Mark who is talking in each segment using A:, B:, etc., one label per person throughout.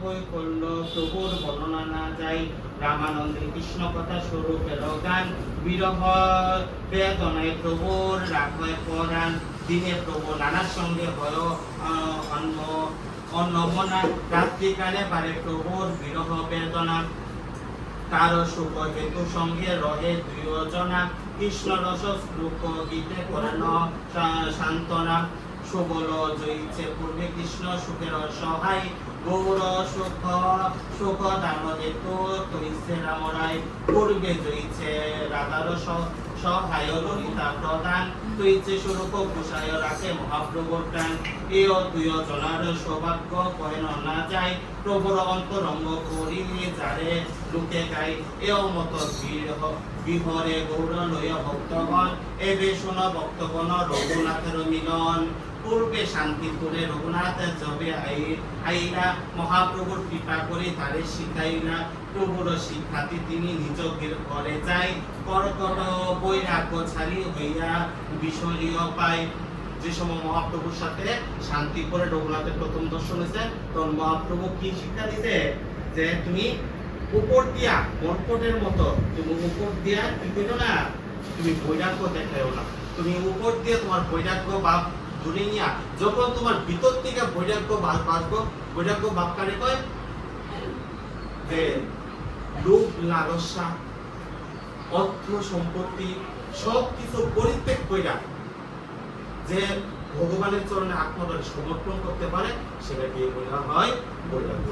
A: বই করল প্রভুর বর্ণনা না যায় রামানন্দের কৃষ্ণ কথা স্বরূপের গান বিরহ বেদনায় প্রভুর রাখয় পরাণ দিনে প্রভু নানার সঙ্গে হয় অন্য অন্নমনা রাত্রিকালে পারে প্রভুর বিরহ বেদনা তার সুখ হেতু সঙ্গে রহে দুয়োজনা কৃষ্ণ রস শ্লোক গীতে করেন সান্ত্বনা সুবল জয়ীছে পূর্বে কৃষ্ণ সুখের সহায় গৌর সুখ সুখ দান হেতু তৈছে রামরায় পূর্বে জয়ীছে রাধার সহায় ললিতা প্রদান তৈছে স্বরূপ ঘোষায় রাখে মহাপ্রভুর প্রাণ এও দুয়োজনার সৌভাগ্য কহেন না যায় প্রভুর অন্তরঙ্গ করি যারে লোকে গাই এও মত বিহরে গৌর লয় ভক্তগণ এবে শোন ভক্তগণ রঘুনাথের মিলন পূর্বে শান্তিপুরে রঘুনাথ যবে আইলা মহাপ্রভুর কৃপা করে তারে শিখাইলা প্রভুর শিক্ষাতে তিনি নিজ ঘরে যাই কর্কট বৈরাগ্য ছাড়ি হইয়া বিষরীয় পায় যে সময় মহাপ্রভুর সাথে শান্তিপুরে রঘুনাথের প্রথম দর্শন হয়েছে তখন মহাপ্রভু কি শিক্ষা দিতে যে তুমি উপর দিয়া মর্কটের মতো তুমি উপর দিয়া কি করো না তুমি বৈরাগ্য দেখাও না তুমি উপর দিয়ে তোমার বৈরাগ্য ভাব ধরে নিয়া যখন তোমার ভিতর থেকে বৈরাগ্য ভাব আসবো বৈরাগ্য ভাব কারে কয় যে লোভ লালসা অর্থ সম্পত্তি সবকিছু পরিত্যাগ কইরা যে ভগবানের চরণে আত্মদান সমর্পণ করতে পারে সেটাকে বলা হয় বৈরাগ্য।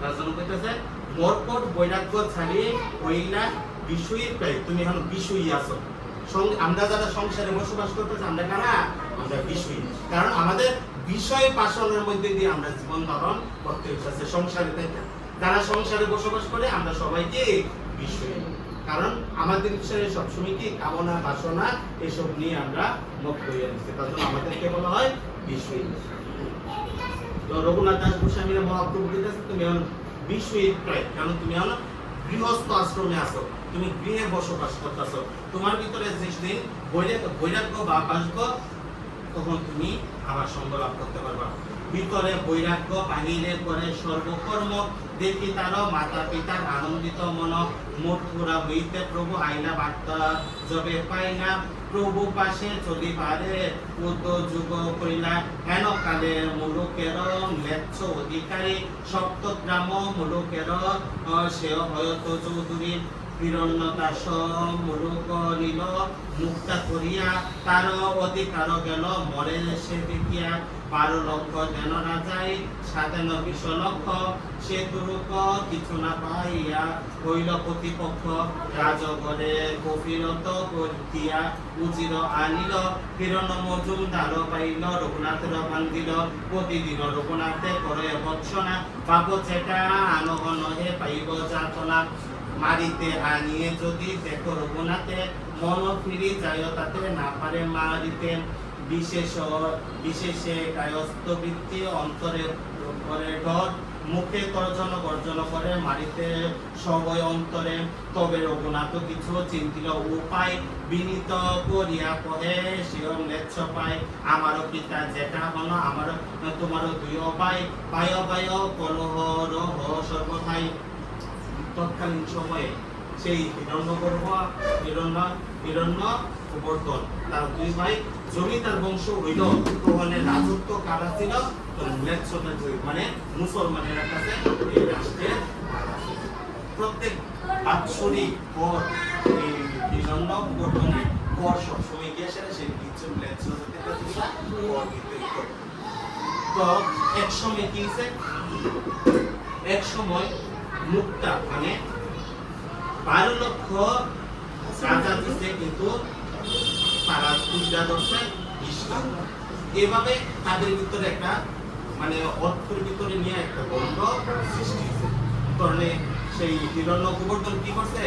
A: তার জন্য কইতেছে মর্কট বৈরাগ্য ছাড়িয়ে হইলা বিষয়ীর প্রায় তুমি এখন বিষয়ী আছো আমরা যারা সংসারে বসবাস করতেছি আমরা কারা আমরা বিষয়ী কারণ আমাদের বিষয় পাশনের মধ্যে দিয়ে আমরা জীবন ধারণ করতে হচ্ছে সংসারে থেকে যারা সংসারে বসবাস করে আমরা সবাইকে বিষয়ী কারণ আমাদের বিষয়ে সবসময় কি কামনা বাসনা এসব নিয়ে আমরা মুক্ত হয়ে যাচ্ছি তার জন্য আমাদেরকে বলা হয় বিষয়ী। তো রঘুনাথ দাস গোস্বামীর মহাপ্রভু দিতেছে তুমি এখন বিষয়ী প্রায় কারণ তুমি এখন গৃহস্থ আশ্রমে আছো তুমি গৃহে বসবাস করতেছো তোমার ভিতরে যেদিন বৈরাগ্য ভাব আসবো তখন তুমি আমার সঙ্গ লাভ করতে পারবা ভিতরে বৈরাগ্য বাহিরে করে সর্বকর্ম দেখি তার মাতা পিতার আনন্দিত মন মথুরা হইতে প্রভু আইলা বার্তা যবে পাইলা প্রভু পাশে চলি পারে যুগ কইলা হেন কালে মুলুকের ম্লেচ্ছ অধিকারী সপ্তগ্রাম মুলুকের সে হয়তো চৌধুরী হিরণ্য দাস মুলুক নিল মুক্তা করিয়া তার অধিকার গেল মরে সে দেখিয়া 12 লক্ষ যেন রাজাই 97 লক্ষ সে দুরূপ কিছু না পাইয়া হইল প্রতিপক্ষ রাজগণে গভীরত করিয়া উজির আনিল হিরণ্য মজুমদার পাইল রঘুনাথের বান্ধিল প্রতিদিন রঘুনাথে করে বৎসনা বাবু চেটা আনগণ হে পাইব যাতনা মারিতে আনিয়ে যদি দেখো রঘুনাথে মন ফিরি যায় তাতে না পারে মারিতে বিশেষে কায়স্থ বৃত্তি অন্তরে করে ডর মুখে গর্জন করে মারিতে সবই অন্তরে তবে রঘুনাথ কিছু চিন্তিল উপায় বিনীত করিয়া কহে শিরম লেচ্ছ পায় আমারও পিতা যেটা হল আমার তোমারও দুই পায় পায় পায় কলহ রহ সর্বথাই তৎকালীন সময়ে সেই হিরণ্য গোবর্ধন তার দুই ভাই জমিদার বংশ হইল ওখানে রাজত্ব কারা ছিল মানে মুসলমানের কাছে এই রাষ্ট্রের প্রত্যেক বাৎসরিক কর এই হিরণ্য গোবর্ধনের কর সবসময় গিয়ে সেটা সেই কিছু তো এক সময় কি হয়েছে এক সময় মুক্তা মানে 12 লক্ষ রাজা দিচ্ছে কিন্তু তারা পূজা করছে ইসলাম এভাবে তাদের ভিতরে একটা মানে অর্থের ভিতরে নিয়ে একটা বন্ধ সৃষ্টি হয়েছে কারণে সেই হিরণ্য গোবর্ধন কি করছে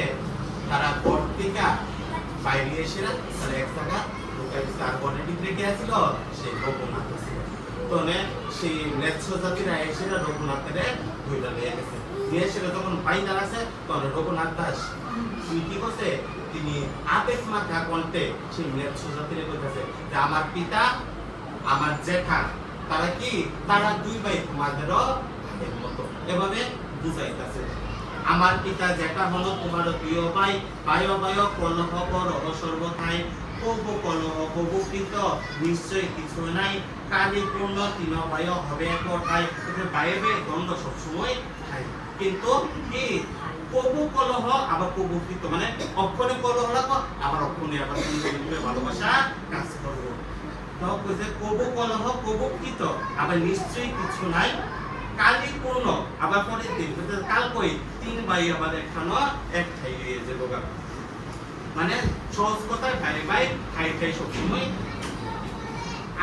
A: তারা ঘর থেকে বাইরে এসে তারা এক জায়গা আর ঘরের ভিতরে কে আসছিল সেই রঘুনাথ তখন সেই ম্লেচ্ছ জাতিরা এসে রঘুনাথের দুইটা নিয়ে গেছে নিয়ে এসে যখন ফাইনাল আছে তখন রঘুনাথ দাস তিনি কি করছে তিনি আবেগ মাথা কণ্ঠে সেই ম্লেচ্ছ জাতিরে কইতেছে যে আমার পিতা আমার জেঠা তারা কি তারা দুই ভাই তোমাদেরও ভাইয়ের মতো এভাবে বুঝাইতেছে। আমার পিতা যেটা হলো তোমার প্রিয় ভাই, ভাই কলহ করহ সর্বথাই, কবু কলহ কবু কৃত নিশ্চয় কিছু নাই, কালি পূর্ণ তিন ভাই হবে কোথায়। বাইরে দ্বন্দ্ব সবসময় খাই, কিন্তু কি কবু কলহ আবার কবু কৃত, মানে অক্ষণে কলহ লাগো আবার অক্ষণে আবার ভালোবাসা কাজ করবো। তো কইছে কবু কলহ কবু কৃত আবার নিশ্চয়ই কিছু নাই, কালি পূর্ণ আবার পরে দিন কাল কই তিন ভাই আবার একখানো এক খাই যে বোকা, মানে সহজ কথায় ভাই ভাই খাই খাই সবসময়।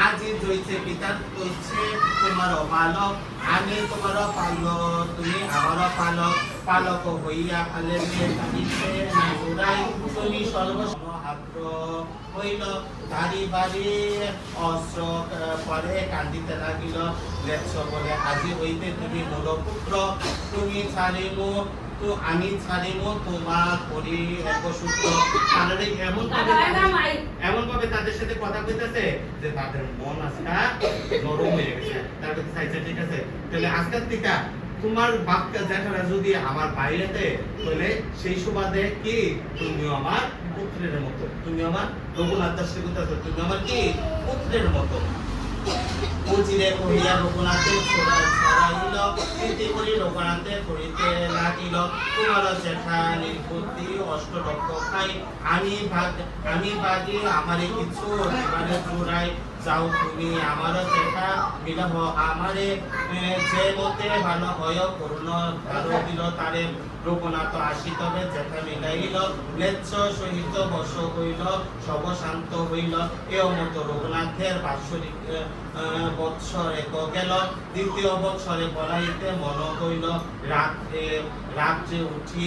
A: আজি জইছে পিতা কইছে তোমার বালক, আমি তোমার পালক তুমি আমার পালক, পালক হইয়া পালে তারিতে না উড়াই, তুমি সর্বসমাহাত্র হইল। দাড়ি বাড়ি অস্ত্র পরে কান্দিতে লাগিল, লেছ বলে আজি হইতে তুমি মূল পুত্র, তুমি ছাড়িমু তো আমি ছাড়িমু তোমার করি একসূত্র। তাহলে এমন ভাবে তাদের সাথে কথা কইতেছে যে তাদের মন আজকা নরম হয়ে গেছে, তার কাছে চাইছে ঠিক আছে তাহলে আজকের থেকে তোমার বাপকে যেখানে যদি আমার বাইরেতে তাহলে সেই সুবাদে কি তুমিও আমার পুত্রের মতো, তুমি আমার রঘুনাথ দাসকে কইতাছো তুমি আমার কি পুত্রের মতো। উজিরে কহিয়া রঘুনাথে ছড়াইল, প্রীতি করি রঘুনাথে করিতে লাগিল, তোমার শেখা নির্বুদ্ধি অষ্টলক্ষ খাই, আমি ভাগি আমারে কিছু এবারে চোরাই, যাও তুমি আমার শেখা মিলাহ আমারে, যে মতে ভালো হয় করুণ ভালো দিল তারে, রঘুনাথ আসি তবে যেথা মিলাইল, ম্লেচ্ছ সহিত বশ হইল সব শান্ত হইল। এ মতো রঘুনাথের বাৎসরিক বৎসর এক গেল, দ্বিতীয় বৎসরে পলাইতে মন হইল, রাত্রে উঠি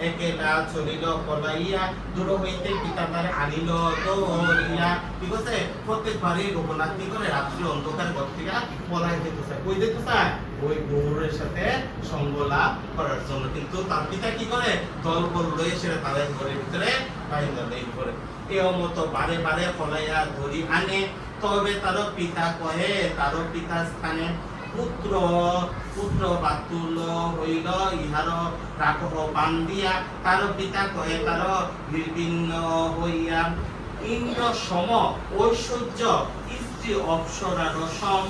A: একেলা চলিল পলাইয়া, দূর হইতে পিতা তারে আনিল দৌড়িয়া। ঠিক আছে প্রত্যেকবারই রঘুনাথ কি করে রাত্রি অন্ধকার ঘর থেকে পলাই যেতে চায়, কই যেতে চায় ওই গৌরের সাথে সঙ্গ লাভ করার জন্য, কিন্তু তার পিতা কি করে দল বল লয়ে সেটা তাদের ঘরের ভিতরে বাইন্দা দেই করে। এও মতো বারে বারে পলাইয়া ধরি আনে, তবে তার পিতা কহে তার পিতা স্থানে, পুত্র পুত্র বাতুল হইল ইহার রাখহ বান্দিয়া, তার পিতা কহে তার নির্বিন্ন হইয়া, ইন্দ্র সম ঐশ্বর্য স্ত্রী অপ্সরার সম,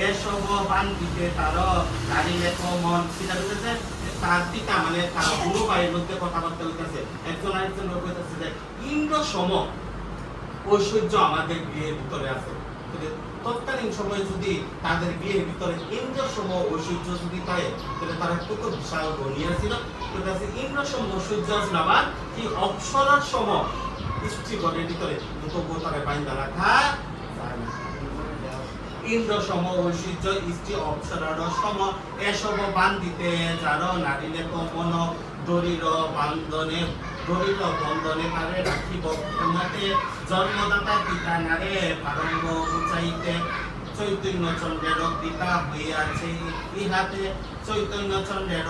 A: এসব বান্দিতে তার দাঁড়িয়ে মন। সেটা বলতেছে তার পিতা মানে তার গুরু ভাইয়ের মধ্যে কথাবার্তা বলতেছে, একজন আরেকজন লোক বলতেছে যে ইন্দ্র সম ঐশ্বর্য আমাদের গৃহের ভিতরে আছে। তৎকালীন সময়ে যদি তাদের বিয়ের ভিতরে ইন্দ্র সম ঐশ্বর্য যদি পায় তাহলে তারা কত বিশাল ধনিয়া ছিল। ইন্দ্র সম ঐশ্বর্য ছিল আবার কি অপ্সরার সম স্ত্রী ঘরের ভিতরে তবু তারা বাইন্দা রাখা যায় না। ইন্দ্র সম ঐশ্বর্য স্ত্রী অপ্সরার সম, এসব বান্দিতে যার নারীলে মন, দরির বান্ধনে দরিদ্র বন্ধনে তারে রাখিব ক্ষমতে, জন্মদাতা পিতা নারে প্রারম্ভ উচাইতে, চৈতন্য চন্দ্রের পিতা হইয়াছে ইহাতে, চৈতন্য চন্দ্রের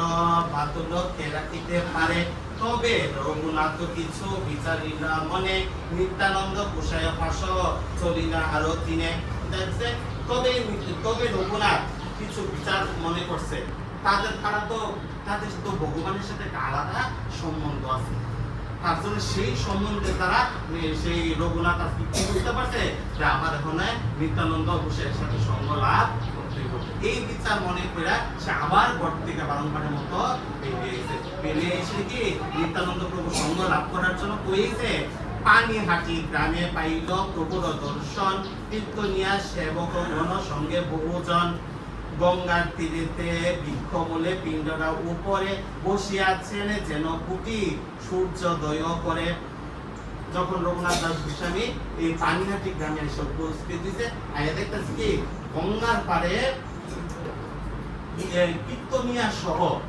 A: বাতুল কে রাখিতে পারে। তবে রঘুনাথ কিছু বিচারিলা মনে, নিত্যানন্দ কুশায় ফাঁস চলিলা আরো দিনে। তবে রঘুনাথ কিছু বিচার মনে করছে, তাদের তো ভগবানের সাথে একটা আলাদা সম্বন্ধ আছে, তার জন্য সেই সম্বন্ধে তারা সেই রঘুনাথ আজকে কি বুঝতে পারছে যে আমার এখন নিত্যানন্দ ঘোষের সাথে সঙ্গ লাভ করতে হবে। এই বিচার মনে করে সে আবার ঘর থেকে বারংবারের মতো বেরিয়ে এসে কি নিত্যানন্দ প্রভু সঙ্গ লাভ করার জন্য কইছে, পানিহাটি গ্রামে পাইল প্রভুর দর্শন, কীর্তনিয়া সেবক গণ সঙ্গে বহুজন, গঙ্গার তীরেতে বৃক্ষমূলে পিণ্ডরা উপরে বসিয়াছেন যেন কুটি সূর্যোদয় করে। যখন রঘুনাথ দাস গোস্বামী এই পানিহাটি গ্রামে এসে উপস্থিত দিছে, আয়া দেখতেছি কি গঙ্গার পাড়ে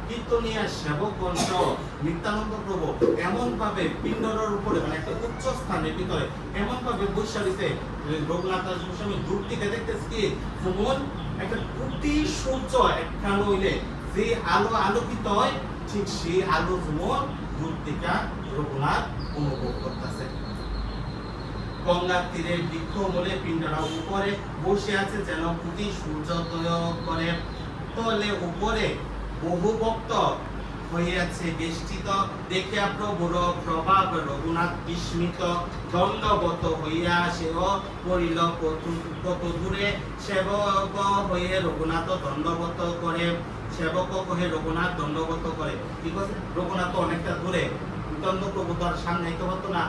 A: কীর্তনিয়া সেবকগণ সহ নিত্যানন্দ প্রভু এমন ভাবে পিণ্ডরের উপরে মানে একটা উচ্চ স্থানের ভিতরে এমন ভাবে বসে দিছে, রঘুনাথ দাস গোস্বামী দূর থেকে দেখতেছি কি যেমন একটা কোটি সূর্য একখান হইলে যে আলো আলোকিত হয় ঠিক সেই আলো যেমন দূর থেকে রঘুনাথ অনুভব করতেছে। গঙ্গার তীরে বৃক্ষ মূলে পিণ্ডরা উপরে বসে আছে যেন প্রতি সূর্যোদয় করে। তলে উপরে বহু ভক্ত হইয়াছে বেষ্টিত, দেখিয়া প্রভুর প্রভাব রঘুনাথ বিস্মিত, দণ্ডবত হইয়া সেও পড়িল কত দূরে, সেবক হয়ে রঘুনাথ দণ্ডবত করে, সেবক হয়ে রঘুনাথ দণ্ডবত করে। কি করছে? রঘুনাথ অনেকটা দূরে, নিত্যানন্দ প্রভু তো আর সামনে আইতে পারতো না,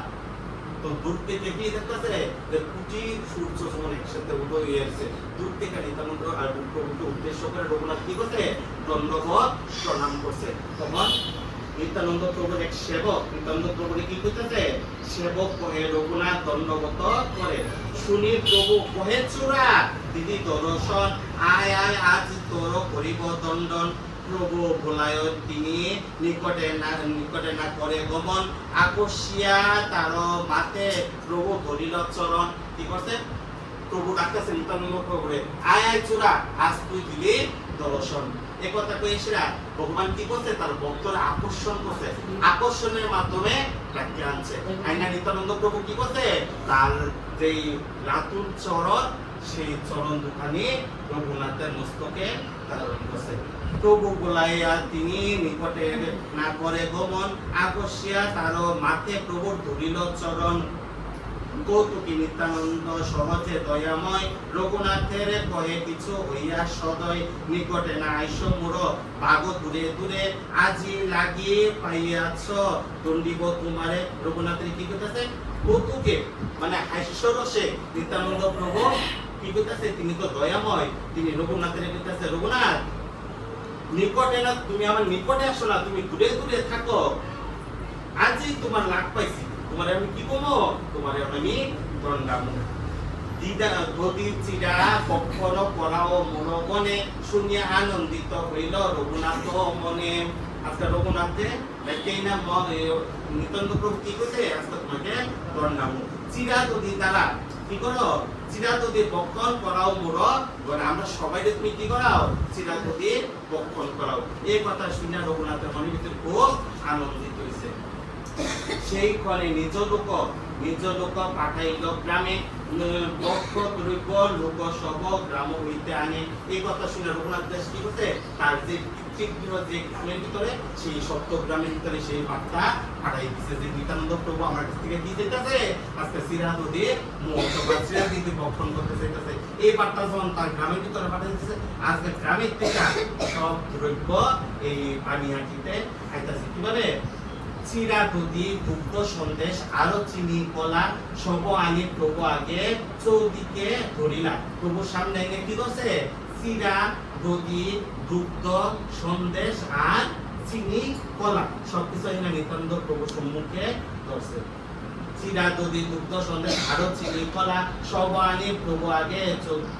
A: তো দূর থেকে কি দেখতেছে যে কুটি সূর্য সমান একসাথে উদয় হয়ে আসছে, দূর থেকে নিত্যানন্দ আর প্রভুকে উদ্দেশ্য করে রঘুনাথ কি করছে? দণ্ডবত প্রণাম করছে। তখন নিত্যানন্দ প্রভুর এক সেবক নিত্যানন্দ প্রভুকে কি করতেছে? সেবক কহে রঘুনাথ দণ্ডবত করে। শুনি প্রভু কহে চূড়া দিদি দর্শন, আয় আয় আজ তোর করিব দণ্ডন, প্রভু ভোলায় তিনি নিকটে না করে গমন, আকর্ষিয়া তার মাতে প্রভু ধরিল চরণ। কি করছে? প্রভু ডাকতেছে নিত্যানন্দ প্রভুরে, আয় আয় চূড়া আজ তুই দিলি দর্শন। এই কথা কইছিলা ভগবান কি করছে? তার ভক্তরা আকর্ষণ করছে, আকর্ষণের মাধ্যমে ডাকে আনছে। আইনা নিত্যানন্দ প্রভু কি করছে? তার যেই রাতুল চরণ, সেই চরণ দুখানি রঘুনাথের মস্তকে ধারণ করছে। প্রভু বলাইয়া তিনি নিকটে না করে গমন, আকর্ষিয়া তার মাথে প্রভুর ধরিল চরণ, কৌতুকী নিত্যানন্দ সহজে দয়াময়, রঘুনাথের কহে কিছু হইয়া সদয়, নিকটে না আইস মোর ভাগ দূরে দূরে, আজি লাগিয়ে পাইয়াছ দণ্ডিব তোমারে। রঘুনাথের কি করতেছে? কৌতুকে মানে হাস্যরসে নিত্যানন্দ প্রভু কি করতেছে? তিনি তো দয়াময়, তিনি রঘুনাথের করতেছে, রঘুনাথ নিকটে না, তুমি আমার নিকটে আসো না, তুমি দূরে দূরে থাকো, আজই তোমার লাভ পাইছি, তোমারে আমি কি করবো? তোমারে আমি দণ্ডামু। দিদা গদির চিরা কক্ষর পড়াও মনোগণে, শুনিয়া আনন্দিত হইল রঘুনাথ মনে। আজকে রঘুনাথে দেখেই না নিত্যানন্দ প্রভু কি করছে? আজকে তোমাকে দণ্ডামু। চিরা গদি দ্বারা কি করো? চিরা গদি বক্ষণ করাও মোর গণে। আমরা সবাই তুমি কি করাও? চিরা গদি বক্ষণ করাও। এই কথা শুনে রঘুনাথের মনের ভিতরে খুব আনন্দিত হয়েছে। সেই ক্ষণে নিজ লোক পাঠাইল গ্রামে, বক্ষ দ্রব্য লোক সব গ্রাম হইতে আনে। এই কথা শুনে রঘুনাথ দাস কি করছে? তার যে পিতৃগৃহ যে গ্রামের ভিতরে, সেই সপ্ত গ্রামের ভিতরে সেই বার্তা পাঠাই দিচ্ছে যে নিত্যানন্দ প্রভু আমার কাছ থেকে কি যেতেছে? আজকে সিরা নদী সিরা দিতে বক্ষণ করতে চাইতেছে। এই বার্তা যখন তার গ্রামের ভিতরে পাঠাই দিচ্ছে, আজকে গ্রামের থেকে সব দ্রব্য এই পানিহাটিতে আইতাছে। কিভাবে? চিরা দধি দুগ্ধ সন্দেশ আরো চিনি কলা সব আনি প্রভু আগে চৌদিকে ধরিলা। প্রভুর সামনে এনে কি করছে? চিরা দধি দুগ্ধ সন্দেশ আর চিনি কলা সবকিছু এনে নিত্যানন্দ প্রভুর সম্মুখে ধরছে। চিরা দধি দুগ্ধ সন্দেশ আরো চিনি কলা সব আনি প্রভু আগে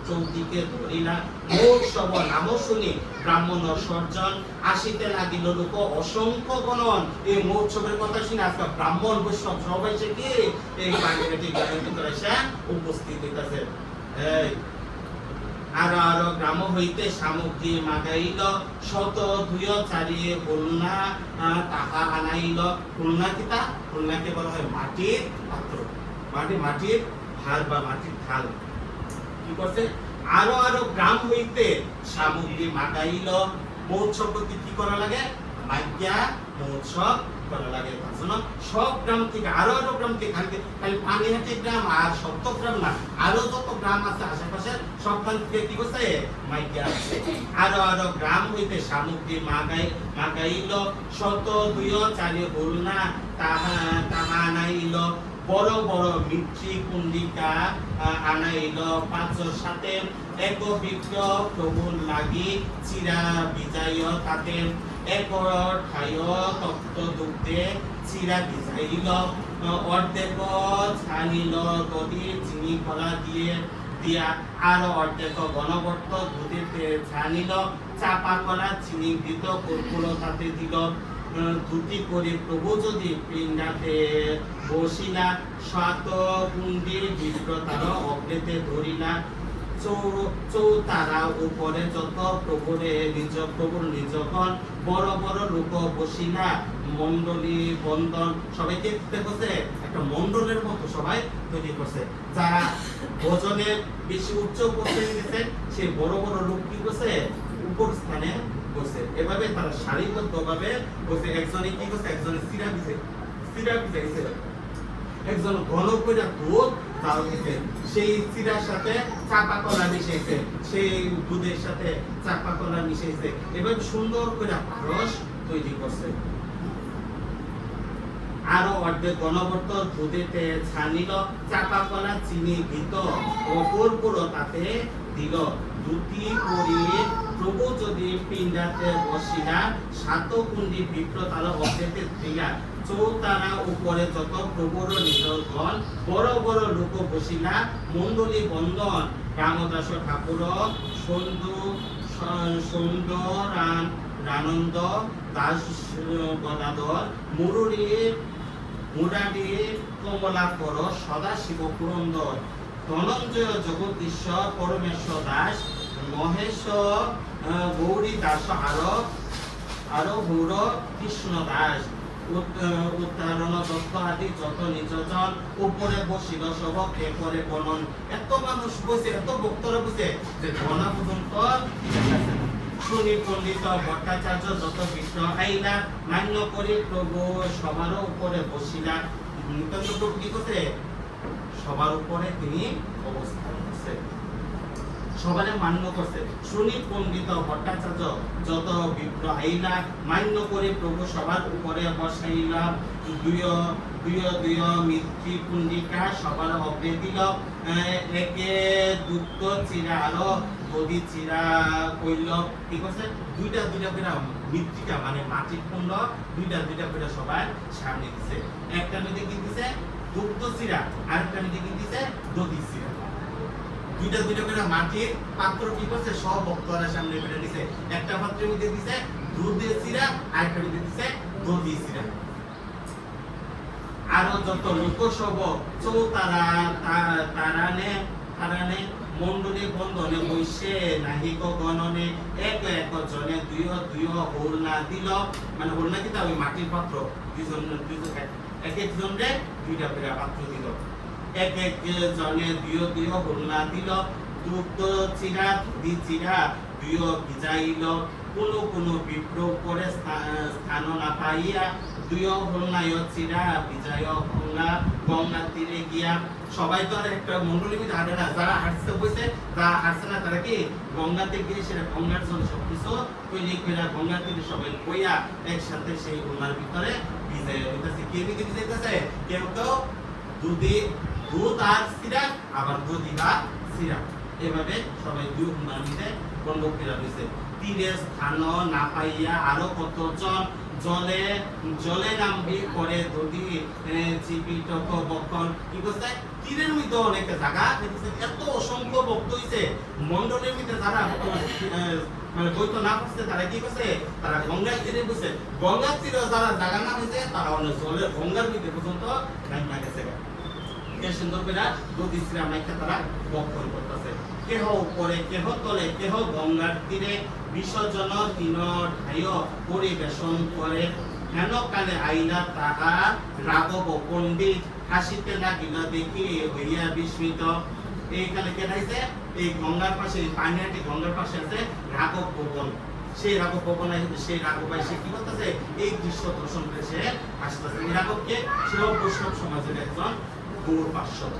A: চৌদিকে ধরিলা। মোট সব নাম শুনি ব্রাহ্মণ সর্জন, আসিতে লাগিল লোক অসংখ্য গণন। এই মহোৎসবের কথা শুনে আজকে ব্রাহ্মণ বৈষ্ণব সবাই সে কি এই পানিহাটি গ্রামের ভিতরে এসে উপস্থিত হইতেছে। আরো গ্রাম হইতে সামগ্রী মাগাইল, শত ধুয় চারিয়ে খুলনা তাহা আনাইল। খুলনা কিতা? খুলনাকে বলা হয় মাটির পাত্র, মাটির ভার বা মাটির থাল। কি করছে? আরো গ্রাম হইতে সামগ্রী মাগাইল। মহোৎসব করতে কি করা লাগে? মাইয়া মহোৎসব করা লাগে। সব গ্রাম থেকে আরো গ্রাম থেকে, খালি পানিহাটি গ্রাম আর সপ্তগ্রাম না, আরো যত গ্রাম আছে আশেপাশে সব গ্রাম থেকে কি করছে? মাইয়া আছে। আরো গ্রাম হইতে সামগ্রী মাগাইল, শত দুই চারি খুলনা তাহা আনাইল। বড় বড় মিত্রি কুণ্ডিকা আনাইল ৫-৭, এক বিক্র প্রভুর লাগি চিরা বিজয় তাতে। এক ঠায় তপ্ত দুগ্ধে চিরা ভিজাইল, অর্ধেক ছানিল দধি চিনি কলা দিয়া, আর অর্ধেক ঘনবর্ত দুধেতে ছানিল, চাপা কলা চিনি দিত কর্পূর তাতে দিল। ধুতি করে প্রভু যদি পিণ্ডাতে বসিলা, সাত কুণ্ডি বিপ্রতার অগ্রেতে ধরিলা। চৌতারা উপরে যত প্রভুর নিজগণ, বড় বড় লোক বসিলা মন্ডলী বন্দন। সবাইকে দেখছে একটা মন্ডলের মতো সবাই তৈরি করছে। যারা ভোজনের বেশি উচ্চ পৌঁছে গেছে সেই বড় বড় লোক কি করছে? উপর স্থানে বসে। এভাবে তারা সারিবদ্ধভাবে বসে। একজনে কি করছে, একজনে সিরা দিছে, একজন ঘন করে দুধ তাও দিছে, সেই চিরার সাথে চাপা কলা মিশাইছে, সেই দুধের সাথে চাপা কলা মিশাইছে, এভাবে সুন্দর করে রস তৈরি করছে। আরো অর্ধেক গণবর্ত দুধেতে ছানিল, চাপা কলা চিনি দিত ও কর্পূর তাতে দিল। দুটি করি প্রভু যদি পিণ্ডাতে বসিলা, সাতকুণ্ডী বিপ্রতাল অর্ধেতে দিয়া, চৌতারা উপরে যত প্রভুর নিরগণ, বড় বড় লোক বসিলা, মণ্ডলী বন্দন, রামদাস ঠাকুর রানন্দ দাস গদাধর মুরারি কমলাকর সদাশিব পুরন্দর, ধনঞ্জয় জগদীশ্বর পরমেশ্বর দাস, মহেশ গৌরী দাস, আরো গৌর কৃষ্ণ দাস, উত্তারণ দত্ত আদি যত নিজজন, উপরে বসিল সব এপরে বনন। এত মানুষ বসে, এত ভক্তরা বসে যে ঘনা পর্যন্ত শুনি পণ্ডিত ভট্টাচার্য যত কৃষ্ণ আইলা, মান্য করি প্রভু সবার উপরে বসিলা। নিতান্ত প্রভু কি করছে, সবার উপরে তিনি অবস্থান করছে, সবারে মান্য করছে। শুনি পণ্ডিত ভট্টাচার্য যত বিপ্র আইলা, মান্য করে প্রভু সবার উপরে বসাইলা। দুয় মিত্রি পুণ্ডিকা সবার অগ্রে দিল, একে দুধ চিরা আলো গদি চিরা কইল। কি করছে, দুইটা করে মৃত্তিকা মানে মাটির কুণ্ড দুইটা করে সবাই সামনে দিছে। একটা নদী কি দিছে দুগ্ধ চিরা, আরেকটা নদী কি দিছে দধি চিরা। দুইটা করে মাটির পাত্র কি করছে সব ভক্তরা সামনে করে দিছে। একটা পাত্রের মধ্যে দিছে দুধের চিরা, আরেকটা মধ্যে দিছে দধি চিরা। আরো যত লোক সব চৌতারা তারানে মন্ডলী বন্ধনে বৈশে নাহিক গণনে, এক জনে দুই হোলনা দিল, মানে হোলনা দিতে ওই মাটির পাত্র দুইজন এক জন রে দুইটা করে পাত্র দিল। এক জনে দুই হোলনা দিল, দুগ্ধ চিরা দুধি চিরা দুই ভিজাইল। কোন বিপ্র করে স্থান না পাইয়া, দুই হোলনায় চিরা বিজয় গঙ্গা তীরে গিয়া। সবাই তো আর একটা মন্ডলীর মধ্যে হাঁটে না, যারা হাঁটতে বসে যারা হাঁটছে না তারা কি গঙ্গাতে গিয়ে সেটা গঙ্গার জন্য সবকিছু তৈরি করে গঙ্গা তীরে সবাই কইয়া একসাথে সেই গঙ্গার ভিতরে ভিজাই হইতেছে। কে দিকে ভিজাইতেছে, কেউ দুধ আর সিরা, আবার দধি বা সিরা, এভাবে সবাই দুই গঙ্গার মধ্যে গঙ্গা রয়েছে। তীরে স্থান না পাইয়া আরো কতজন জলে নামবি করে দধি চিপিটক বক্ষণ। কি করছে, তীরের মধ্যে অনেক জায়গা এত অসংখ্য ভক্ত হইছে। মন্ডলের মধ্যে যারা মানে বইতো না করছে তারা কি করছে, তারা গঙ্গার তীরে বসে, গঙ্গার তীরে যারা জায়গা না হয়েছে তারা অনেক জলে গঙ্গার মধ্যে পর্যন্ত না গেছে। সুন্দর করে দধি চিরা মাইকে তারা বক্ষণ করতেছে। কেহ উপরে কেহ তলে কেহ গঙ্গার তীরে, বিসর্জন তিন ঠাই পরিবেশন করে। হেন কালে আইলা তাহা রাঘব পণ্ডিত, হাসিতে লাগিল দেখি হইয়া বিস্মিত। এই কালে কে রাইছে, এই গঙ্গার পাশে পানিহাটি গঙ্গার পাশে আছে রাঘব ভবন। সেই রাঘব ভবন সেই রাঘব সে কি করতেছে, এই দৃশ্য দর্শন করে সে আসতেছে। এই রাঘবকে সেও বৈষ্ণব সমাজের একজন গৌর পার্শ্বদ।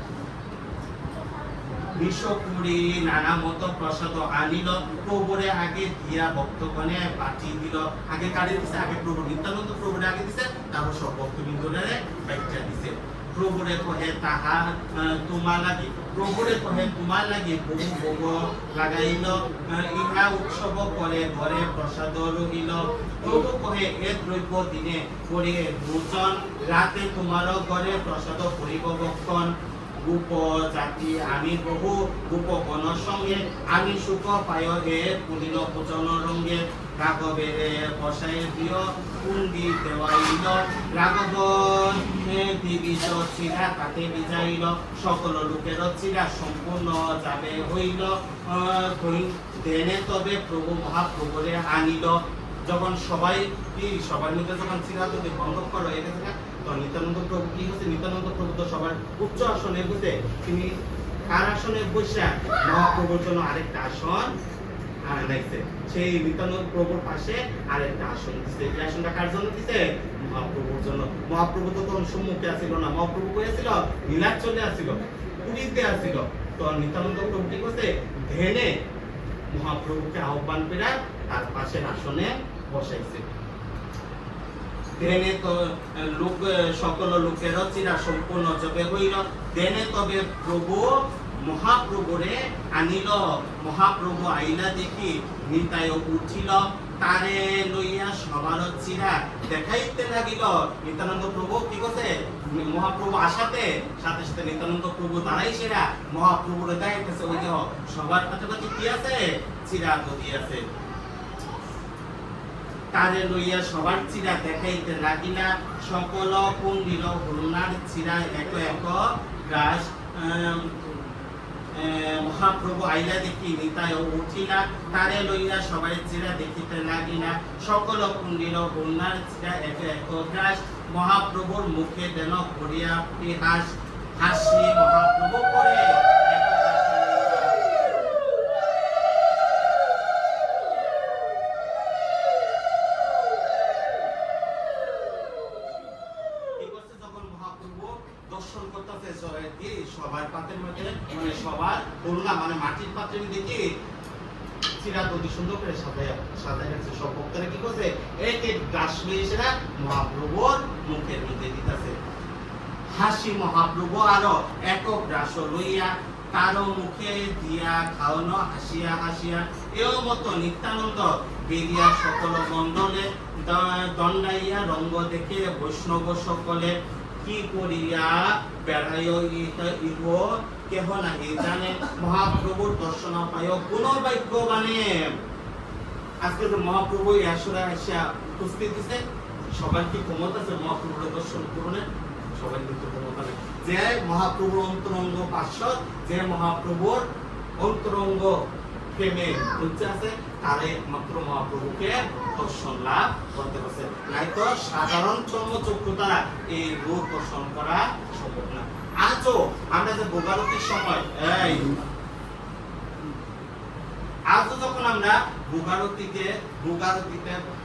A: বিষপুরি নানা মত প্রসাদ আনিল, প্রভুরে আগে দিয়া ভক্তগণে বাটি দিল। আগে কারে দিছে, আগে প্রভু নিত্যানন্দ প্রভুরে আগে দিছে, তারপর সব ভক্তবৃন্দরে বাইকটা দিছে। প্রভুরে কহে তাহা তোমার লাগে, প্রভুরে কহে তোমার লাগে বহু ভোগ লাগাইল, ইহা উৎসব করে ঘরে প্রসাদ রহিল। প্রভু কহে এ দ্রব্য দিনে করে ভোজন, রাতে তোমার ঘরে প্রসাদ করিব ভক্ষণ। গোপ জাতি আমি বহু গোপগণ সঙ্গে, আমি সুখ পায় হে পুলিল ভোজন রঙ্গে। রাঘবের বসায় দিও কুন্দি দেওয়াইল, রাঘব দিবিজ চিরা তাতে বিজাইল। সকল লোকের চিরা সম্পূর্ণ যাবে হইল, দেনে তবে প্রভু মহাপ্রভুরে আনিল। যখন সবার মধ্যে যখন চিরা যদি বন্ধ করো এটা থেকে, তো নিত্যানন্দ প্রভু কি হচ্ছে, নিত্যানন্দ প্রভু তো সবার উচ্চ আসনে বসে, তিনি কার আসনে বসে মহাপ্রভুর জন্য আরেকটা আসন আনাইছে। সেই নিত্যানন্দ প্রভুর পাশে আরেকটা আসন দিছে। এই আসনটা কার জন্য দিছে? মহাপ্রভুর জন্য। মহাপ্রভু তো তখন সম্মুখে আসিল না, মহাপ্রভু কই আসিল? নীলাচলে আসিল, পুরীতে আসিল। তো নিত্যানন্দ প্রভু কি করছে? ধ্যানে মহাপ্রভুকে আহ্বান করে তার পাশের আসনে বসাইছে। দেনে তো লোক সকল লোকের চিরা সম্পূর্ণ যবে হইল, দেনে তবে প্রভু মহাপ্রভুরে আনিল। মহাপ্রভু আইলা দেখি নিতায় উঠিল, তারে লইয়া সবার চিরা দেখাইতে লাগিল। নিত্যানন্দ প্রভু কি করছে? মহাপ্রভু আসাতে সাথে সাথে নিত্যানন্দ প্রভু দাঁড়াই সেরা মহাপ্রভুরে দেখাইতেছে, ওই যে সবার কাছে কি আছে? চিরা গদি আছে। তারে লইয়া সবার চিরা দেখাইতে লাগিলা, সকল কুণ্ডিল হরুণার চিরা এক এক গ্রাস। মহাপ্রভু আইলা দেখি নিতায় উঠিলা, তারে লইয়া সবাই চিরা দেখিতে লাগিলা, সকল কুণ্ডিল হরুণার চিরা এক এক গ্রাস। মহাপ্রভুর মুখে যেন করিয়া হাসি মহাপ্রভু করে দর্শন করতেছে সবার পাতের মধ্যে, মানে সবার করুণা, মানে মাটির পাত্রের দিকে চিরা অতি সুন্দর করে সাজায় রাখছে। সব ভক্তরা কি করছে? এক এক গ্রাস লইয়া মহাপ্রভুর মুখের মধ্যে দিতেছে। হাসি মহাপ্রভু আরো এক গ্রাস লইয়া কারো মুখে দিয়া খাওয়ানো হাসিয়া হাসিয়া। এও মতো নিত্যানন্দ বেরিয়া সকল মণ্ডলে দণ্ডাইয়া রঙ্গ দেখে বৈষ্ণব সকলে কি করিয়া বেড়াইও ইহ কেহ নাহি জানে। মহাপ্রভুর দর্শন পায় কোন ভাগ্যবানে। আজকে তো মহাপ্রভু আসরে আসিয়া উপস্থিত দিছে, সবার কি ক্ষমতা আছে মহাপ্রভুর দর্শন করুনের? সবাই কিন্তু ক্ষমতা নেই। যে মহাপ্রভুর অন্তরঙ্গ পার্শ্বদ, যে মহাপ্রভুর অন্তরঙ্গ প্রেমে রুচি আছে, তারা একমাত্র মহাপ্রভুকে দর্শন লাভ করতে পারছে। নাই তো সাধারণ চর্মচক্ষু দ্বারা এই রূপ দর্শন করা সম্ভব না। আজও আমরা যে ভোগারতির সময় আজও যখন আমরা ভোগারতিতে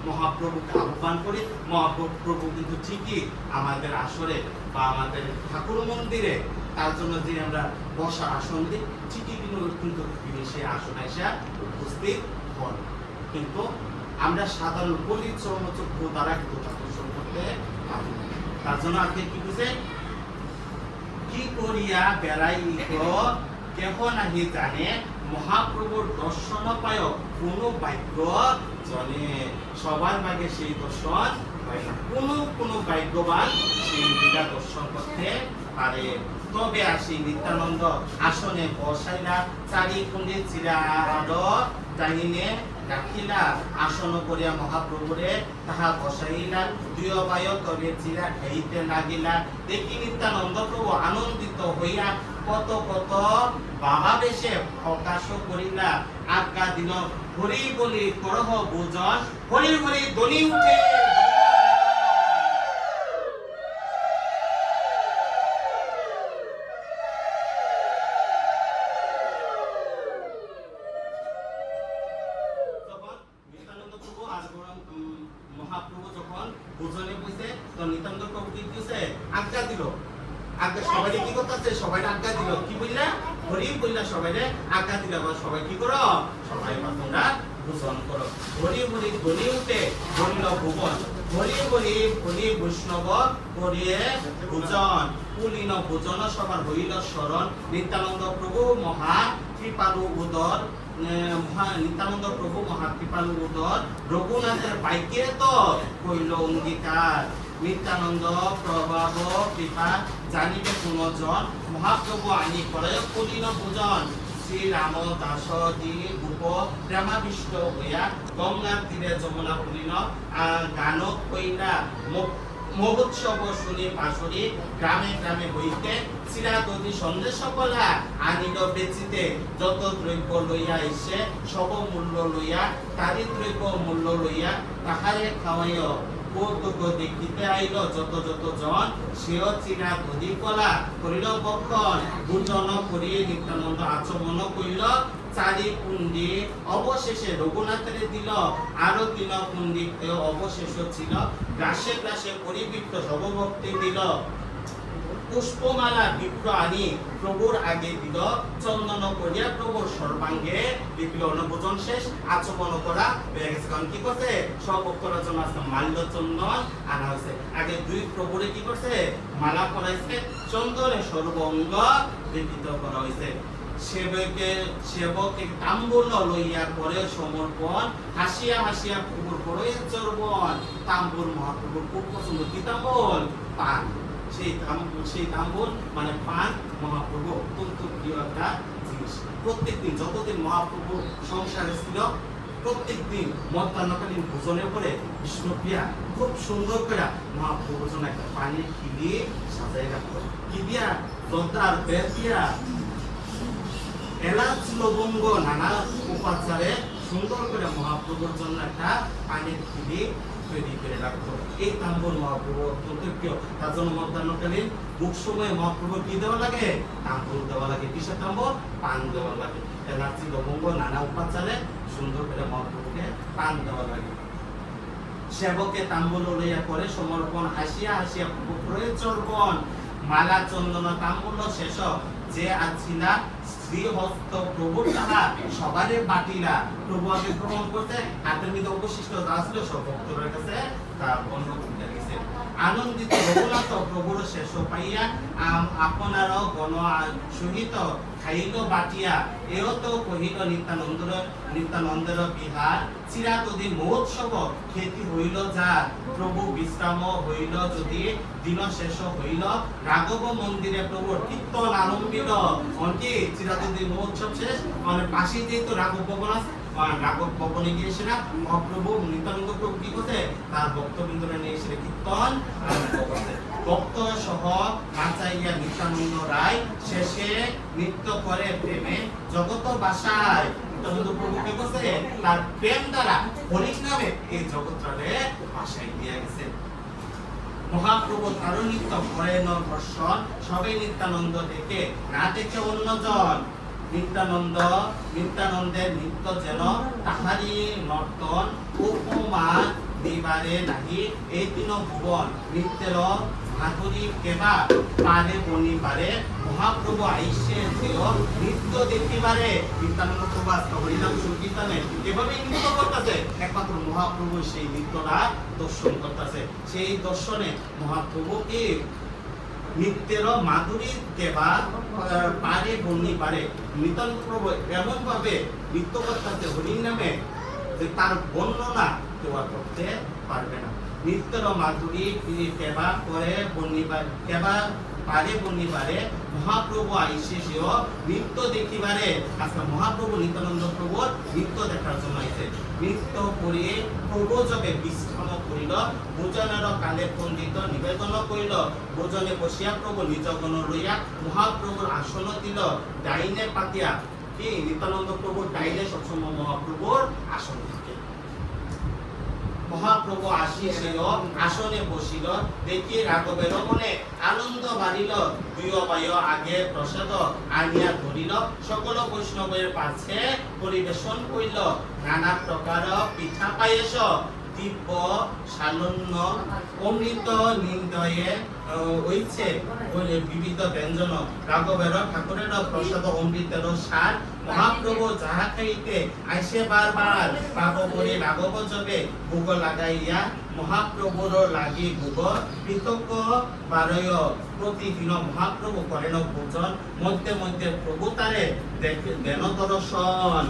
A: মহাপ্রভুকে আহ্বান করি, মহাপ্রভু কিন্তু ঠিকই আমাদের আসরে বা আমাদের ঠাকুর মন্দিরে তার জন্য যে আমরা বসার আসন দিই, ঠিকই কিন্তু তিনি সেই আসনে এসে উপস্থিত হন। কিন্তু আমরা সাধারণ চর্মচক্ষু দ্বারা কিন্তু দর্শন করতে পারি না। তার জন্য আজকে কি বুঝে? কি করিয়া বেড়াইত কেহ নাহি জানে, মহাপ্রভুর দর্শন পায় কোন ভাগ্য জনে। সবার ভাগে সেই দর্শন হয় না, কোন ভাগ্যবান সেই দিকা দর্শন করতে পারে। তবে আসি নিত্যানন্দ আসনে বসাইলা, চারি কুণ্ডে চিরার ডাইনে রাখিলা, আসন করিয়া মহাপ্রভুরে তাহা বসাইলা, দুই বায় তবে চিরা খাইতে লাগিলা। দেখি নিত্যানন্দ প্রভু আনন্দিত হইয়া কত কত ভাবাবেশে প্রকাশ করিলা, আজ্ঞা দিল হরি বলি করহ ভোজন, হরি হরি ধ্বনি উঠে। মহাপ্রভু যখন ভোজনে বসে, তো নিত্যানন্দ প্রভু কি দিয়েছে? আজ্ঞা দিল। আজ্ঞা সবাই কি করতেছে? সবাই আজ্ঞা দিল। কি বললা? হরি বললা, সবাই আজ্ঞা দিল। সবাই কি করো? সবাই তোমরা ভোজন করো। হরি হরি ধ্বনি উঠে বলিল ভুবন, হরি হরি হরি বৈষ্ণব করিয়ে ভোজন। পুলিন ভোজন সবার হইল শরণ, নিত্যানন্দ প্রভু মহা কৃপালু উদর। নিত্যানন্দ প্রভু মহা কৃপালু উদর, রঘুনাথের বাইকে তো কইল অঙ্গীকার। নিত্যানন্দ প্রভাব কৃপা জানিবে কোন জন, মহাপ্রভু আনি করে পুলিন ভোজন। শ্রী রাম দাস দি গোপ প্রেমাবিষ্ট হইয়া গঙ্গার তীরে যমুনা পুলিন গান কইলা। মহোৎসব শুনি পাশরি গ্রামে গ্রামে হইতে, চিরাদধি সন্দেশ কলা আনিল বেচিতে। যত দ্রব্য লইয়া এসে সব মূল্য লইয়া, তারি দ্রব্য মূল্য লইয়া তাহারে খাওয়াইও। কৌতুক দেখিতে আইল যত যত জন, সেও চিরাদধি কলা করিল বক্ষণ। ভোজন করিয়ে নিত্যানন্দ আচমন কইল, চারি কুণ্ডি অবশেষে রঘুনাথের দিল আরো 3 কুণ্ডি অবশেষ ছিল গ্রাসে গ্রাসে পরিবৃত্ত সর্বভক্তি দিল পুষ্পমালা বিপ্র আনি প্রভুর আগে দিল চন্দন করিয়া প্রভুর সর্বাঙ্গে বিপ্ল অনুভোজন শেষ আচমন করা হয়ে গেছে কারণ কি করছে সব ভক্তরা জন্য আসলে মাল্য চন্দন আনা হয়েছে আগে 2 প্রভুরে কি করছে মালা পরাইছে চন্দনে সর্বঙ্গ বিকৃত করা হয়েছে সেবকে তাম্বুল লইয়া করে সমর্পণ হাসিয়া হাসিয়া প্রভুর করে চর্বণ তাম্বুল মহাপ্রভুর খুব পছন্দ কি তাম্বুল পান সেই তাম্বুল মানে পান মহাপ্রভু অত্যন্ত প্রিয় একটা জিনিস প্রত্যেকদিন যতদিন মহাপ্রভু সংসারে ছিল প্রত্যেকদিন মধ্যাহ্নকালীন ভোজনের পরে বিষ্ণুপ্রিয়া খুব সুন্দর করে মহাপ্রভুর জন্য একটা পানির খিলি সাজাই রাখতো কি দিয়া দন্তার বেদ দিয়া এলাচ লবঙ্গ নানা উপাচারে সুন্দর করে মহাপ্রভুর জন্য একটা পানির খিলি তৈরি করে রাখতো এই তাম্বুল মহাপ্রভু অত্যন্ত প্রিয় তার জন্য মধ্যাহ্নকালীন মুখ সময় মহাপ্রভু কি দেওয়া লাগে তাম্বুল দেওয়া লাগে কিসের তাম্বুল পান দেওয়া লাগে এলাচি লবঙ্গ নানা উপাচারে সুন্দর করে মহাপ্রভুকে পান দেওয়া লাগে সেবকে তাম্বুল লইয়া করে সমর্পণ হাসিয়া হাসিয়া প্রভু করে চর্বণ মালা চন্দন তাম্বুল শেষ যে আছিলা শ্রীহস্ত প্রভুর তাহা সবারে বাটিলা প্রভু আগে গ্রহণ করতে হাতের মধ্যে অবশিষ্ট যা ছিল সব ভক্তদের কাছে তা বন্ধ করতে গেছে আনন্দিত রঘুনাথ প্রভুর শেষ পাইয়া আপনার গণ সহিত খাইল বাটিয়া এও তো কহিল নিত্যানন্দের বিহার চিরাতদিন মহোৎসব খ্যাতি হইল যার প্রভু বিশ্রাম হইল যদি দিন শেষ হইল রাঘব মন্দিরে প্রভুর কীর্তন আরম্ভিল অন্তি চিরাতদিন মহোৎসব শেষ মানে পাশে যেহেতু রাঘব ভবন আছে রাঘব ভবনে গিয়ে সেটা মহাপ্রভু নিত্যানন্দ প্রভু কি করতে তার ভক্তবৃন্দরা নিয়ে এসে কীর্তন আরম্ভ করতে ভক্ত সহ নাচাইয়া নিত্যানন্দ রায় শেষে নৃত্য করে প্রেমে জগত বাসায় নিত্যানন্দ প্রভু কি করছে তার প্রেম দ্বারা হরির নামে এই জগৎটারে বাসায় দিয়ে গেছে মহাপ্রভু তার নৃত্য করেন দর্শন সবে নিত্যানন্দ দেখে না দেখে অন্যজন নিত্যানন্দের নৃত্য যেন তাহারি নর্তন উপমা দিবারে নাহি এই 3 ভুবন নৃত্যের মাধুরী কেবা পারে বনিবারে মহাপ্রভু আইসে যেও নৃত্য দেখিবারে নিত্যানন্দ প্রভু আজকে হরিনাম সংকীর্তনে এভাবেই নৃত্য করতেছে একমাত্র মহাপ্রভু সেই নৃত্যটা দর্শন করতেছে সেই দর্শনে মহাপ্রভু কি নৃত্যের মাধুরী কেবা পারে বনিবারে নিত্যানন্দ প্রভু এমন ভাবে নৃত্য করতেছে হরির নামে যে তার বর্ণনা কেউ করতে পারবে না নৃত্যের মাধুরী কেবা করে বনিবার কেবা পারে বনিবারে মহাপ্রভু আইসে সেও নৃত্য দেখিবারে আজকে মহাপ্রভু নিত্যানন্দ প্রভুর নৃত্য দেখার জন্য আইছে নৃত্য করিয়ে প্রভু যবে বিশ্রাম করিল ভোজনের কালে পণ্ডিত নিবেদন করিল ভোজনে বসিয়া প্রভু নিজ গণ লইয়া মহাপ্রভুর আসন দিল ডাইনে পাতিয়া কি নিত্যানন্দ প্রভুর ডাইনে সবসময় মহাপ্রভুর আসন থাকে মহাপ্রভু আসিয়াছিল আসনে বসিল দেখি রাঘবের মনে আনন্দ বাড়িল দুই বায় আগে প্রসাদ আনিয়া ধরিল সকল বৈষ্ণবের পাশে পরিবেশন করিল নানা প্রকার পিঠা পায়েস দিব্য সালন্য অমৃত নিন্দয়ে হইছে বলে বিবিধ ব্যঞ্জন রাঘবের ঠাকুরের প্রসাদ অমৃতের সার মহাপ্রভু যাহা খাইতে আইসে বারবার পাব করে রাঘব যবে ভোগ লাগাইয়া মহাপ্রভুর লাগি ভোগ পৃথক বারয় প্রতিদিন মহাপ্রভু করেন ভোজন মধ্যে মধ্যে প্রভু তারে দেন দর্শন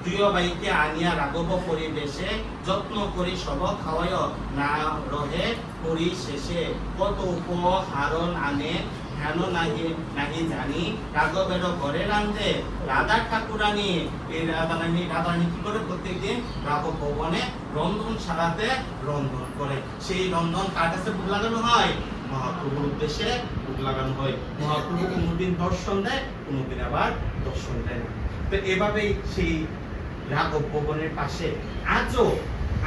A: প্রিয় বাইকে আনিয়া রাঘব পরিবেশে যত্ন করি সব খাওয়ায় না রহে করি শেষে কত উপহারণ আনে হেন নাহি জানি রাঘবের ঘরে রান্ধে রাধা ঠাকুরানী এই রাধারানী কি করে প্রত্যেকদিন রাঘব ভবনে রন্ধন সারাতে রন্ধন করে সেই রন্ধন কার কাছে ভোগ লাগানো হয় মহাপ্রভুর উদ্দেশ্যে ভোগ লাগানো হয় মহাপ্রভু কোনোদিন দর্শন দেয় কোনোদিন আবার দর্শন দেয় না তো এভাবেই সেই রাঘব ভবনের পাশে আজও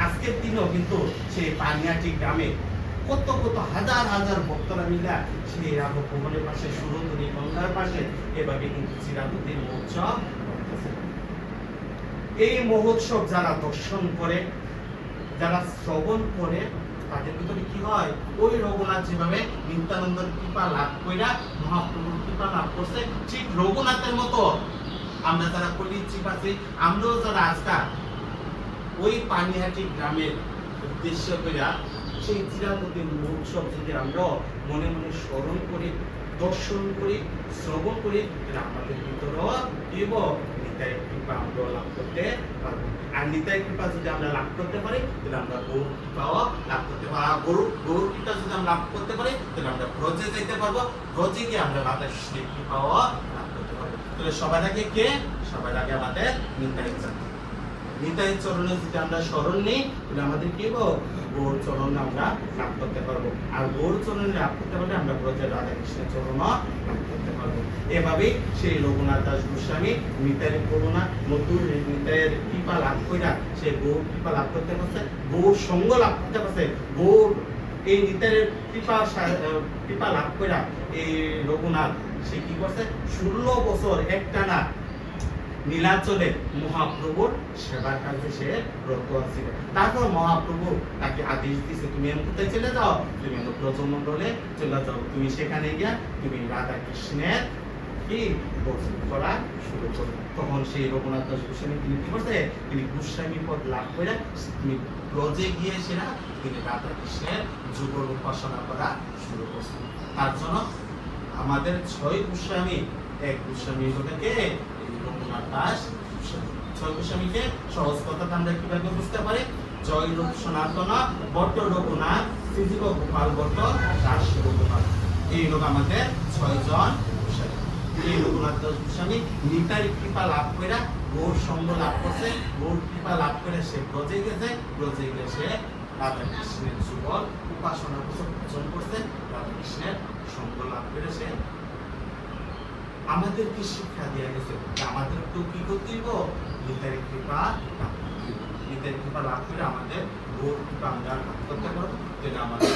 A: আজকের দিনও কিন্তু সেই পানিয়াটি গ্রামে কত কত হাজার হাজার ভক্তরা মিলা সেই রাধা ভবনের পাশে সুরধুনী গঙ্গার পাশে এভাবে কিন্তু চিরাকুতির মহোৎসব করতেছে। এই মহোৎসব যারা দর্শন করে, যারা শ্রবণ করে, তাদের ভিতরে কি হয়, ওই রঘুনাথ যেভাবে নিত্যানন্দের কৃপা লাভ কইরা মহাপ্রভুর কৃপা লাভ করছে, ঠিক রঘুনাথের মতো আমরা যারা কলিযুগ আছি, আমরাও যারা আজকাল ওই পানিহাটি গ্রামের উদ্দেশ্য কইরা সেই চিরাকুতির মহোৎসব যদি আমরা মনে মনে স্মরণ করি, দর্শন করি, শ্রবণ করি, তাহলে আমাদের ভিতরেও দিব নিতাই কৃপা আমরা লাভ করতে পারবো। আর নিতাই কৃপা যদি আমরা লাভ করতে পারি, তাহলে আমরা গৌর কৃপাও লাভ করতে পারবো। আর গৌর কৃপা যদি আমরা লাভ করতে পারি, তাহলে আমরা ব্রজে যেতে পারবো, ব্রজে গিয়ে আমরা রাধা কৃষ্ণের কৃপাও লাভ করতে পারবো। তাহলে সবার আগে কে? সবার আগে আমাদের নিতাই চরণ। নিতাই চরণে যদি আমরা স্মরণ নিই, তাহলে আমাদের কি হবো, গৌর চরণ আমরা লাভ করতে পারবো। আর গৌর চরণে লাভ করতে পারলে আমরা ব্রজের রাধা কৃষ্ণের চরণ লাভ করতে পারবো। এভাবেই সেই রঘুনাথ দাস গোস্বামী নিতাইয়ের করুণা, নতুন নিতাইয়ের কৃপা লাভ কইরা সে গৌর কৃপা লাভ করতে পারছে, গৌর সঙ্গ লাভ করতে পারছে। গৌর এই নিতাইয়ের কৃপা লাভ কইরা এই রঘুনাথ সে কি করছে, 16 বছর একটানা নীলাচলে মহাপ্রভুর সেবার কাজে সে রত আছিল। তারপর মহাপ্রভু তাকে আদেশ দিয়েছে, তুমি কোথায় চলে যাও, তুমি ব্রজমণ্ডলে চলে যাও, তুমি সেখানে গিয়া তুমি রাধা কৃষ্ণের কি করা শুরু করো। তখন সেই রঘুনাথ দাস গোস্বামী তিনি কি করছে, তিনি গোস্বামী পদ লাভ করে তিনি ব্রজে গিয়ে সেরা তিনি রাধা কৃষ্ণের যুগল উপাসনা করা শুরু করছে। তার জন্য আমাদের 6 গোস্বামী, এক গোস্বামী হতে রঘুনাথ দাস গোস্বামী। 6 গোস্বামীকে সহজ কথাটা আমরা কিভাবে বুঝতে পারি, জয় রূপ সনাতন বট্ট রঘুনাথ, শ্রীজীব গোপাল বট্ট দাস রঘুনাথ, এই লোক আমাদের 6 জন গোস্বামী। এই রঘুনাথ দাস গোস্বামী নিতাই কৃপা লাভ করে গৌর সঙ্গ লাভ করছে, গৌর কৃপা লাভ করে সে ব্রজে গেছে, ব্রজে গিয়ে সে রাধা কৃষ্ণের যুগল উপাসনা ভজন করছে, রাধা কৃষ্ণের সঙ্গ লাভ করে সে আমাদেরকে শিক্ষা দেওয়া গেছে আমাদের তো কি করতে হইব, নিতাই কৃপা লাভ করতে হইব। নিতাই কৃপা লাভ করে আমাদের গৌর কৃপা আমরা লাভ করতে পারবো, যেটা আমাদের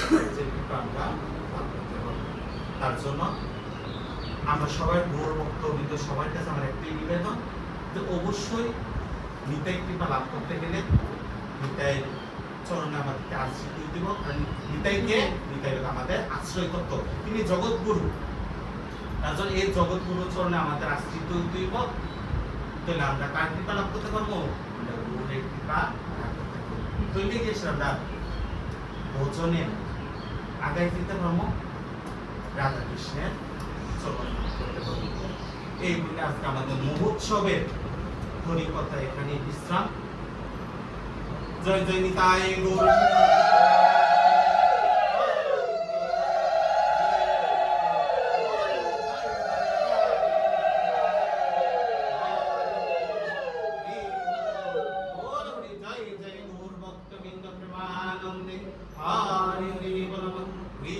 A: কৃপা আমরা লাভ করতে পারবো। তার জন্য আমরা সবাই গৌর ভক্তবৃন্দ সবার কাছে আমার একটাই নিবেদন, যে অবশ্যই নিতাই কৃপা লাভ করতে গেলে নিতাই চরণে আমাদেরকে আশ্রিত দিব। নিতাইকে, নিতাই আমাদের আশ্রয় তত্ত্ব, তিনি জগৎগুরু। তার জন্য এই জগৎগুরু চরণে আমাদের আশ্রিত হইব। তাহলে আমরা কার কৃপা লাভ করতে পারবো, আমরা গৌরের কৃপা লাভ করতে পারবো। তৈরি গিয়েছে আমরা ভজনে আগাই যেতে পারবো, রাধা কৃষ্ণের চরণ লাভ করতে পারবো। এই বলে আজকে আমাদের মহোৎসবের হরি কথা এখানে বিশ্রাম। জয় জয় নিতাই গৌর। হরি হরি বল হরি